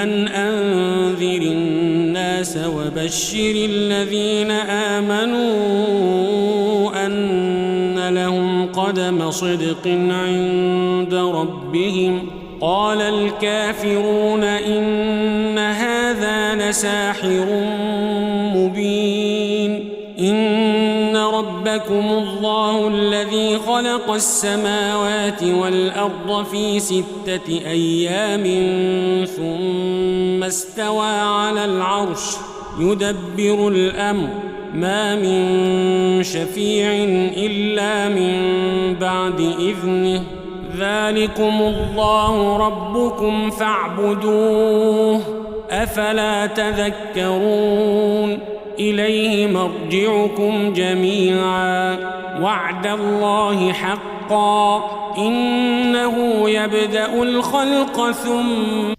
أن أنذر الناس وبشر الذين آمنوا أن لهم قدم صدق عند ربهم. قال الكافرون إن هذا لساحر مبين. إن ربكم الله الذي خلق السماوات والأرض في 6 أيام ثم استوى على العرش يدبر الأمر ما من شفيع إلا من بعد إذنه. ذلكم الله ربكم فاعبدوه أفلا تذكرون. إليه مرجعكم جميعا وعد الله حقا إنه يبدأ الخلق ثم